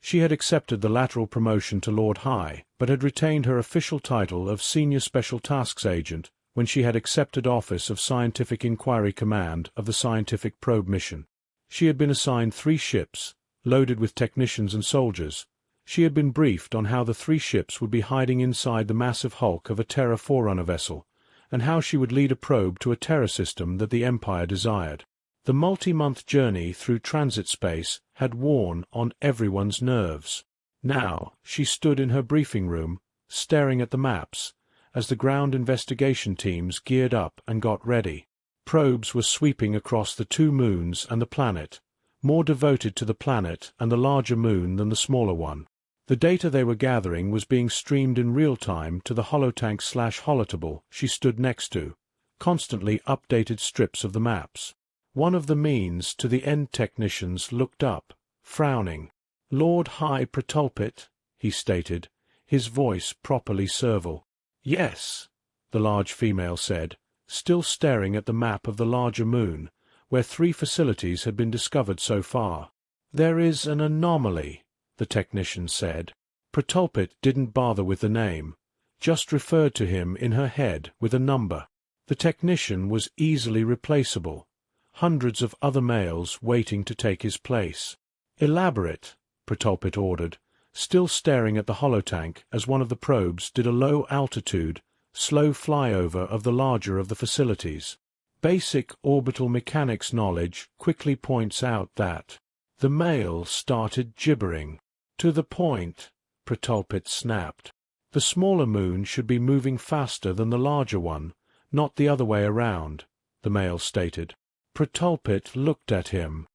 She had accepted the lateral promotion to Lord High, but had retained her official title of Senior Special Tasks Agent when she had accepted office of Scientific Inquiry Command of the Scientific Probe Mission. She had been assigned 3 ships, loaded with technicians and soldiers. She had been briefed on how the 3 ships would be hiding inside the massive hulk of a Terra Forerunner vessel, and how she would lead a probe to a Terra system that the Empire desired. The multi-month journey through transit space had worn on everyone's nerves. Now she stood in her briefing room, staring at the maps, as the ground investigation teams geared up and got ready. Probes were sweeping across the 2 moons and the planet, more devoted to the planet and the larger moon than the smaller one. The data they were gathering was being streamed in real time to the holotank/holotable she stood next to, constantly updated strips of the maps. One of the means to the end technicians looked up, frowning. "Lord High Protulpit," he stated, his voice properly servile. "Yes," the large female said, still staring at the map of the larger moon, where 3 facilities had been discovered so far. "There is an anomaly," the technician said. Protulpit didn't bother with the name, just referred to him in her head with a number. The technician was easily replaceable. Hundreds of other males waiting to take his place. "Elaborate," Protulpit ordered, still staring at the holotank as one of the probes did a low-altitude, slow flyover of the larger of the facilities. Basic orbital mechanics knowledge quickly points out that. The male started gibbering. "To the point," Protulpit snapped. "The smaller moon should be moving faster than the larger one, not the other way around," the male stated. Protulpit looked at him.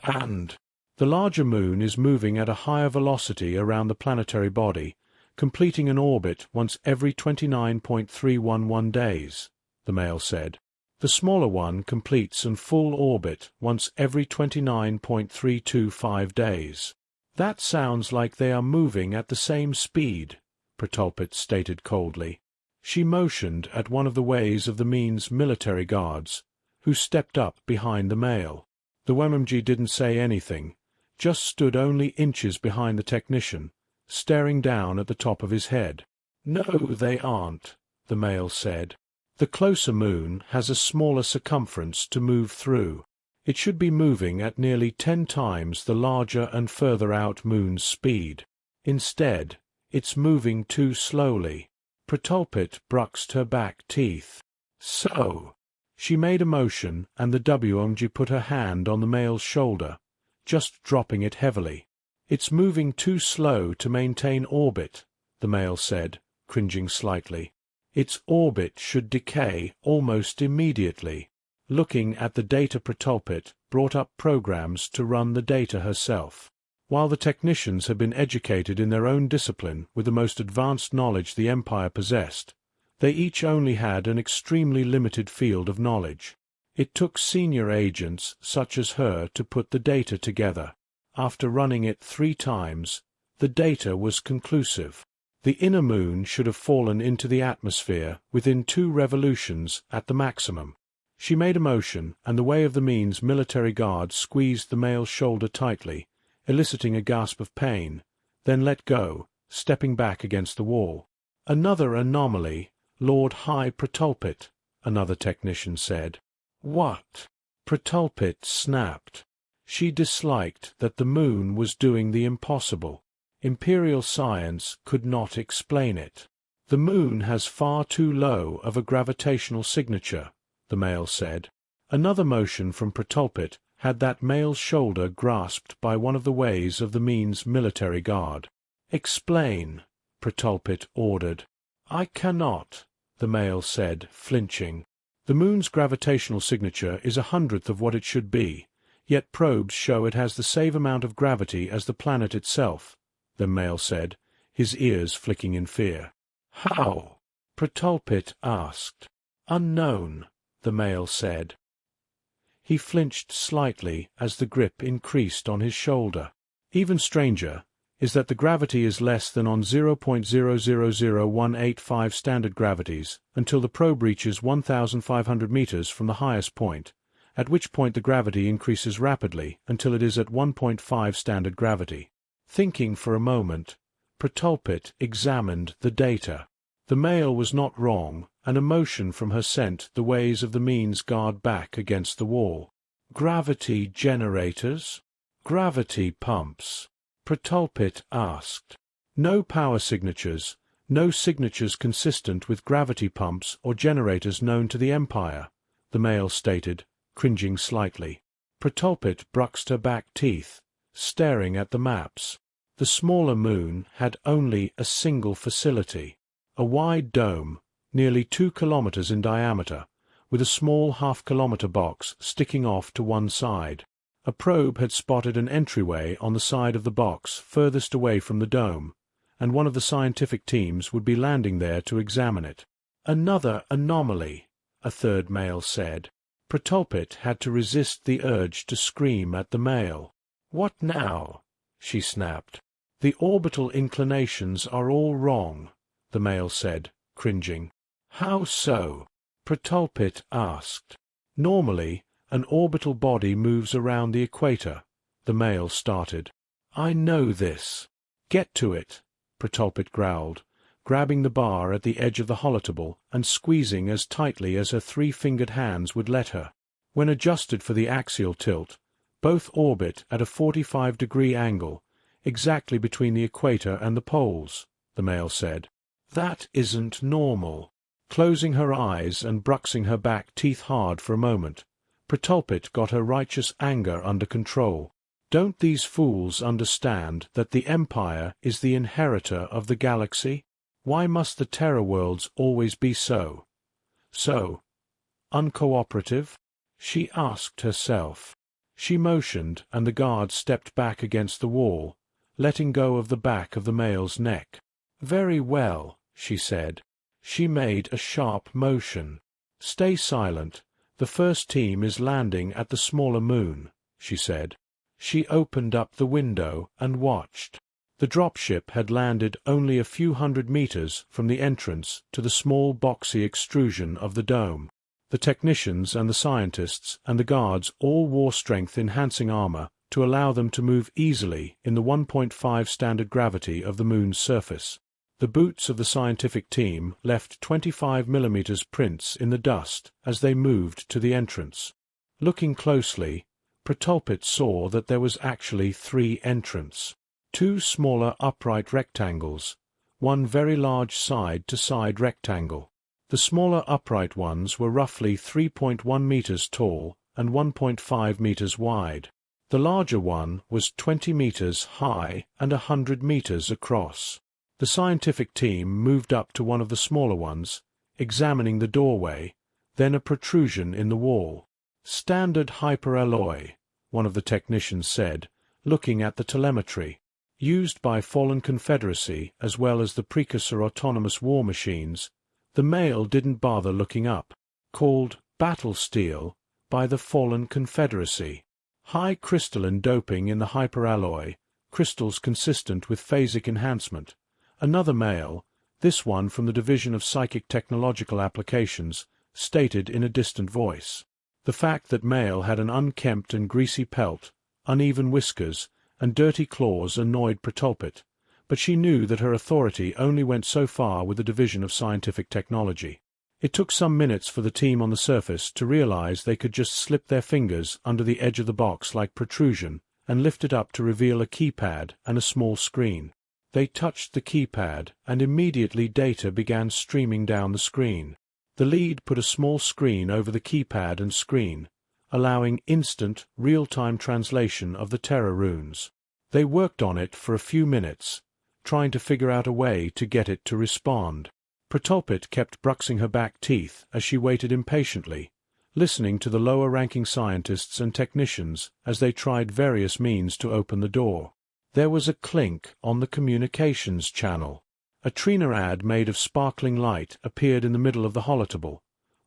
"And the larger moon is moving at a higher velocity around the planetary body, completing an orbit once every 29.311 days, the male said. The smaller one completes a full orbit once every 29.325 days. That sounds like they are moving at the same speed," Protulpit stated coldly. She motioned at one of the ways of the mean's military guards, who stepped up behind the male. The WMMG didn't say anything, just stood only inches behind the technician, staring down at the top of his head. "No, they aren't," the male said. "The closer moon has a smaller circumference to move through. It should be moving at nearly 10 times the larger and further out moon's speed. Instead, it's moving too slowly." Protulpit bruxed her back teeth. "So." She made a motion, and the WMG put her hand on the male's shoulder, just dropping it heavily. "It's moving too slow to maintain orbit," the male said, cringing slightly. "Its orbit should decay almost immediately." Looking at the data, Protulpit brought up programs to run the data herself. While the technicians had been educated in their own discipline with the most advanced knowledge the Empire possessed, they each only had an extremely limited field of knowledge. It took senior agents such as her to put the data together. After running it 3 times, the data was conclusive. The inner moon should have fallen into the atmosphere within 2 revolutions at the maximum. She made a motion, and the way of the mean's military guard squeezed the male's shoulder tightly, eliciting a gasp of pain, then let go, stepping back against the wall. "Another anomaly, Lord High Protulpit," another technician said. "What?" Protulpit snapped. She disliked that the moon was doing the impossible. Imperial science could not explain it. "The moon has far too low of a gravitational signature," the male said. Another motion from Protulpit had that male's shoulder grasped by one of the ways of the mean's military guard. "Explain," Protulpit ordered. "I cannot," the male said, flinching. "The moon's gravitational signature is 1/100th of what it should be, yet probes show it has the same amount of gravity as the planet itself," the male said, his ears flicking in fear. "How?" Protulpit asked. "Unknown," the male said. He flinched slightly as the grip increased on his shoulder. Even stranger is that the gravity is less than on 0.000185 standard gravities until the probe reaches 1,500 meters from the highest point, at which point the gravity increases rapidly until it is at 1.5 standard gravity. Thinking for a moment, Protulpit examined the data. The mail was not wrong, and a motion from her sent the ways of the means guard back against the wall. Gravity generators? Gravity pumps? Protulpit asked. No power signatures, no signatures consistent with gravity pumps or generators known to the Empire, the mail stated, cringing slightly. Protulpit bruxed her back teeth, staring at the maps. The smaller moon had only a single facility, a wide dome, nearly 2 kilometers in diameter, with a small half-kilometer box sticking off to one side. A probe had spotted an entryway on the side of the box furthest away from the dome, and one of the scientific teams would be landing there to examine it. Another anomaly, a third mail said. Protulpit had to resist the urge to scream at the mail. "What now?" she snapped. "The orbital inclinations are all wrong," the mail said, cringing. "How so?" Protulpit asked. "Normally, an orbital body moves around the equator," the mail started. "I know this." "Get to it," Protulpit growled, grabbing the bar at the edge of the holotable and squeezing as tightly as her 3-fingered hands would let her. When adjusted for the axial tilt, both orbit at a 45-degree angle, exactly between the equator and the poles, the mail said. "That isn't normal." Closing her eyes and bruxing her back teeth hard for a moment, Protulpit got her righteous anger under control. "Don't these fools understand that the Empire is the inheritor of the galaxy? Why must the Terra worlds always be so uncooperative?" she asked herself. She motioned, and the guard stepped back against the wall, letting go of the back of the mail's neck. "Very well," she said. She made a sharp motion. "Stay silent. The first team is landing at the smaller moon," she said. She opened up the window and watched. The dropship had landed only a few hundred meters from the entrance to the small boxy extrusion of the dome. The technicians and the scientists and the guards all wore strength-enhancing armor to allow them to move easily in the 1.5 standard gravity of the moon's surface. The boots of the scientific team left 25 millimeters prints in the dust as they moved to the entrance. Looking closely, Protulpit saw that there was actually 3 entrances. 2 smaller upright rectangles, one very large side-to-side rectangle. The smaller upright ones were roughly 3.1 meters tall and 1.5 meters wide. The larger one was 20 meters high and 100 meters across. The scientific team moved up to one of the smaller ones, examining the doorway, then a protrusion in the wall. "Standard hyperalloy," one of the technicians said, looking at the telemetry. Used by Fallen Confederacy as well as the precursor autonomous war machines, the mail didn't bother looking up. Called battle steel by the Fallen Confederacy. High crystalline doping in the hyperalloy, crystals consistent with phasic enhancement. Another mail, this one from the Division of Psychic Technological Applications, stated in a distant voice. The fact that Mail had an unkempt and greasy pelt, uneven whiskers, and dirty claws annoyed Protulpit, but she knew that her authority only went so far with the Division of Scientific Technology. It took some minutes for the team on the surface to realize they could just slip their fingers under the edge of the box like protrusion and lift it up to reveal a keypad and a small screen. They touched the keypad, and immediately data began streaming down the screen. The lead put a small screen over the keypad and screen, allowing instant, real-time translation of the Terra runes. They worked on it for a few minutes, trying to figure out a way to get it to respond. Protulpit kept bruxing her back teeth as she waited impatiently, listening to the lower-ranking scientists and technicians as they tried various means to open the door. There was a clink on the communications channel. A Trina ad made of sparkling light appeared in the middle of the holotable,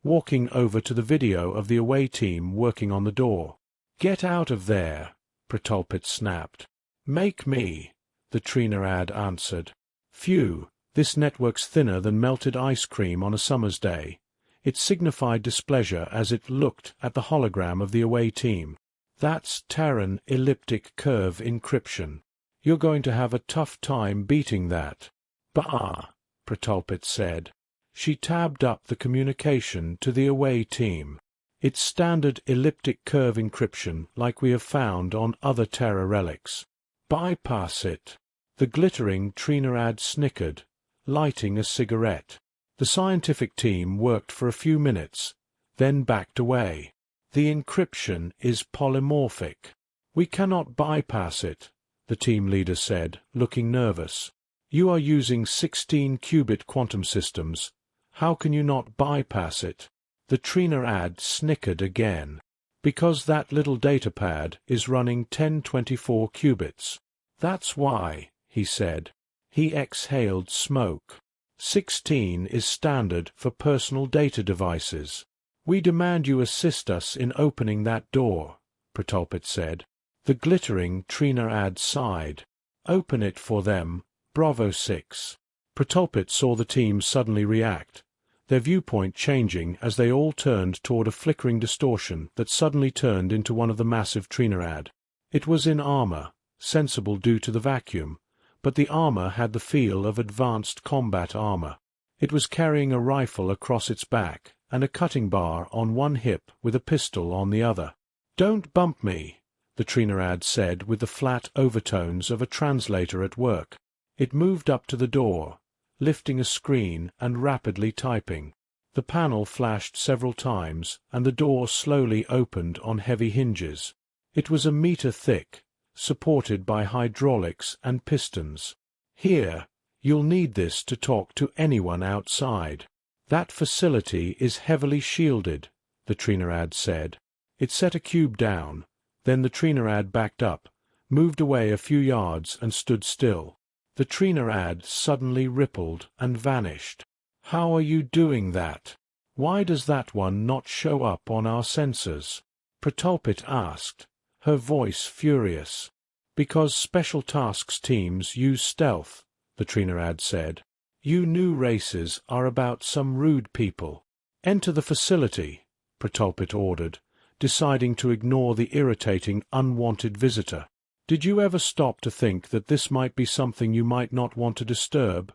walking over to the video of the away team working on the door. "Get out of there," Protulpit snapped. "Make me," the Trina ad answered. "Phew, this network's thinner than melted ice cream on a summer's day." It signified displeasure as it looked at the hologram of the away team. "That's Terran elliptic curve encryption. You're going to have a tough time beating that. Bah, Protolpit said. She tabbed up the communication to the away team. It's standard elliptic curve encryption like we have found on other Terra relics. Bypass it. The glittering Trinaad snickered, lighting a cigarette. The scientific team worked for a few minutes, then backed away. The encryption is polymorphic. We cannot bypass it, the team leader said, looking nervous. You are using 16-qubit quantum systems. How can you not bypass it? The Trinaad snickered again. Because that little datapad is running 1024 qubits. That's why, he said. He exhaled smoke. 16 is standard for personal data devices. We demand you assist us in opening that door, Protolpit said. The glittering Trinaad sighed. Open it for them, Bravo 6. Protolpit saw the team suddenly react, their viewpoint changing as they all turned toward a flickering distortion that suddenly turned into one of the massive Trinaad. It was in armor, sensible due to the vacuum, but the armor had the feel of advanced combat armor. It was carrying a rifle across its back and a cutting bar on one hip with a pistol on the other. Don't bump me, the Trinaad said with the flat overtones of a translator at work. It moved up to the door, lifting a screen and rapidly typing. The panel flashed several times, and the door slowly opened on heavy hinges. It was a meter thick, supported by hydraulics and pistons. Here, you'll need this to talk to anyone outside. That facility is heavily shielded, the Trinaad said. It set a cube down. Then the Trinaad backed up, moved away a few yards and stood still. The Trinaad suddenly rippled and vanished. How are you doing that? Why does that one not show up on our sensors? Protolpit asked, her voice furious. Because Special Tasks teams use stealth, the Trinaad said. You new races are about some rude people. Enter the facility, Protolpit ordered, deciding to ignore the irritating, unwanted visitor. Did you ever stop to think that this might be something you might not want to disturb?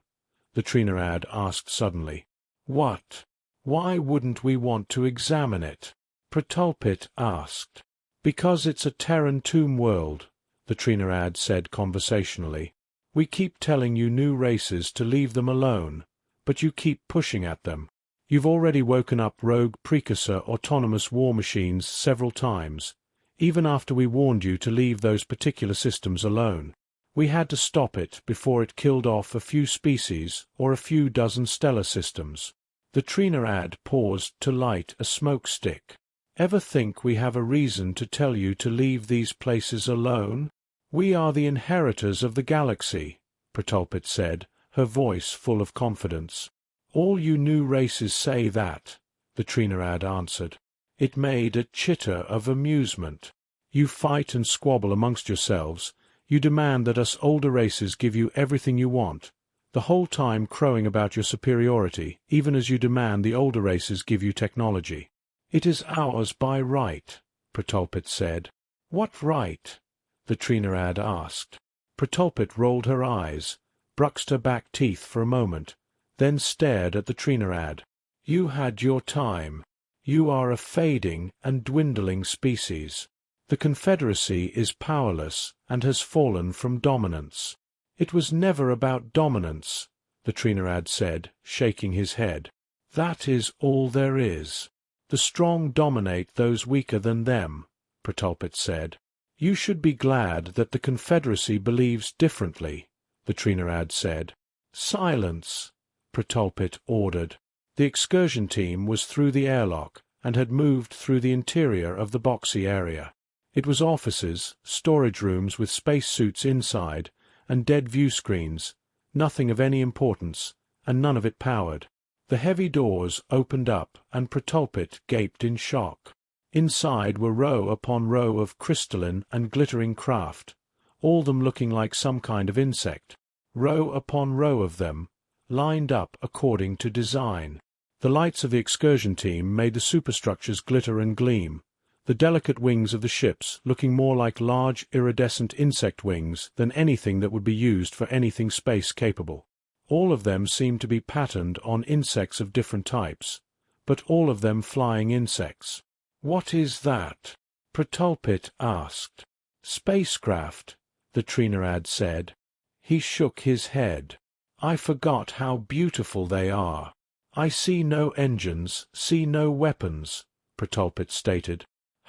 The Trinaad asked suddenly. What? Why wouldn't we want to examine it? Protolpit asked. Because it's a Terran tomb world, the Trinaad said conversationally. We keep telling you new races to leave them alone, but you keep pushing at them. You've already woken up rogue precursor autonomous war machines several times, even after we warned you to leave those particular systems alone. We had to stop it before it killed off a few species or a few dozen stellar systems. The Trinaad paused to light a smoke stick. Ever think we have a reason to tell you to leave these places alone? We are the inheritors of the galaxy, Protolpit said, her voice full of confidence. All you new races say that, the Trinaad answered. It made a chitter of amusement. You fight and squabble amongst yourselves. You demand that us older races give you everything you want, the whole time crowing about your superiority, even as you demand the older races give you technology. It is ours by right, Protolpit said. What right? The Trinaad asked. Protolpit rolled her eyes, bruxed her back teeth for a moment, then stared at the Trinaad. You had your time. You are a fading and dwindling species. The Confederacy is powerless and has fallen from dominance. It was never about dominance, the Trinaad said, shaking his head. That is all there is. The strong dominate those weaker than them, Protolpit said. You should be glad that the Confederacy believes differently, the Trinaad said. Silence, Protolpit ordered. The excursion team was through the airlock and had moved through the interior of the boxy area. It was offices, storage rooms with spacesuits inside, and dead view screens, nothing of any importance, and none of it powered. The heavy doors opened up, and Protolpit gaped in shock. Inside were row upon row of crystalline and glittering craft, all them looking like some kind of insect. Row upon row of them, lined up according to design. The lights of the excursion team made the superstructures glitter and gleam. the delicate wings of the ships looking more like large iridescent insect wings than anything that would be used for anything space-capable. All of them seemed to be patterned on insects of different types, but all of them flying insects. "What is that?" Protulpit asked. "Spacecraft," the Trinaad said. He shook his head. "I forgot how beautiful they are." "I see no engines, see no weapons," Protulpit stated.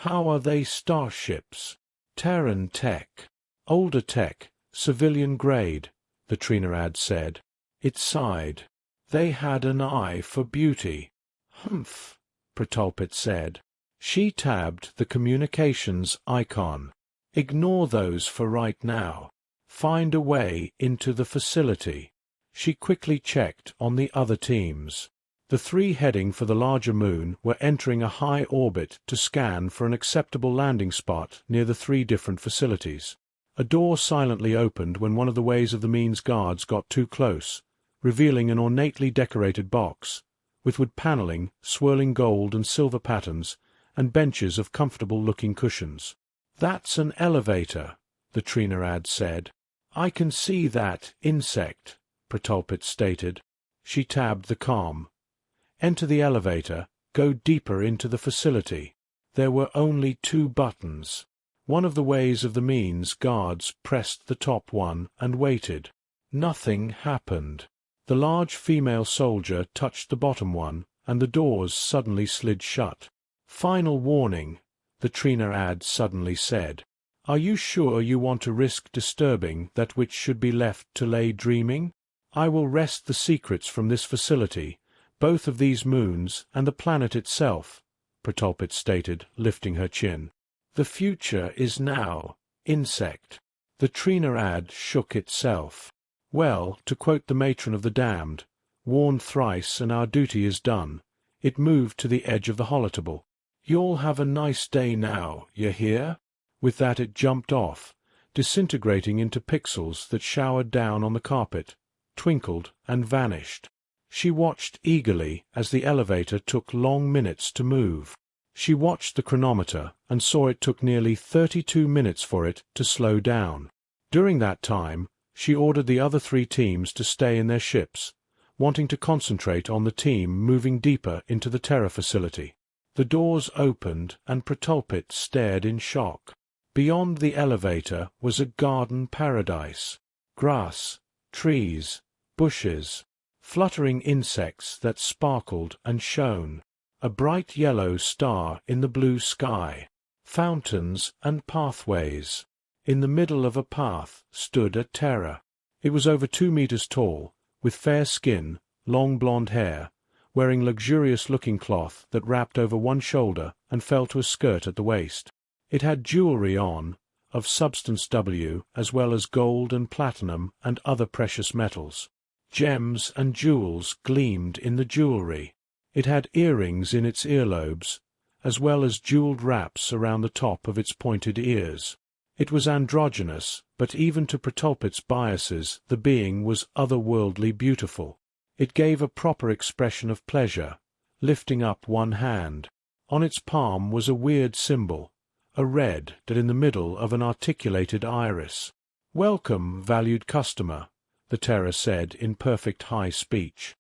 "How are they starships?" "Terran tech. Older tech, civilian grade," the Trinaad said. It sighed. "They had an eye for beauty." "Humph," Protulpit said. She tabbed the communications icon. "Ignore those for right now. Find a way into the facility." She quickly checked on the other teams. The three heading for the larger moon were entering a high orbit to scan for an acceptable landing spot near the three different facilities. A door silently opened when one of the Ways of the Means guards got too close, revealing an ornately decorated box, with wood paneling, swirling gold and silver patterns, and benches of comfortable-looking cushions. "That's an elevator," the Trinaad said. "I can see that insect," Protulpit stated. She tabbed the comm. "Enter the elevator, go deeper into the facility." There were only 2 buttons. One of the Ways of the Means guards pressed the top one and waited. Nothing happened. The large female soldier touched the bottom one, and the doors suddenly slid shut. "Final warning," the Trinaad suddenly said. "Are you sure you want to risk disturbing that which should be left to lay dreaming? I will wrest the secrets from this facility, both of these moons and the planet itself," Protulpit stated, lifting her chin. "The future is now, insect." The Trinaad shook itself. "Well, to quote the matron of the damned, 'Warned thrice and our duty is done,' it moved to the edge of the holotable. You'll have a nice day now, you hear?" With that it jumped off, disintegrating into pixels that showered down on the carpet, twinkled, and vanished. She watched eagerly as the elevator took long minutes to move. She watched the chronometer and saw it took nearly 32 minutes for it to slow down. During that time, she ordered the other 3 teams to stay in their ships, wanting to concentrate on the team moving deeper into the Terra facility. The doors opened and Protulpit stared in shock. Beyond the elevator was a garden paradise. Grass, trees, bushes, fluttering insects that sparkled and shone, a bright yellow star in the blue sky, fountains and pathways. In the middle of a path stood a Terra. It was over 2 meters tall, with fair skin, long blonde hair, wearing luxurious-looking cloth that wrapped over one shoulder and fell to a skirt at the waist. It had jewelry on, of substance W, as well as gold and platinum and other precious metals. Gems and jewels gleamed in the jewelry. It had earrings in its earlobes, as well as jeweled wraps around the top of its pointed ears. It was androgynous, but even to Protulpit's biases the being was otherworldly beautiful. It gave a proper expression of pleasure, lifting up one hand. On its palm was a weird symbol, a red that in the middle of an articulated iris. "Welcome, valued customer," the Terra said in perfect high speech.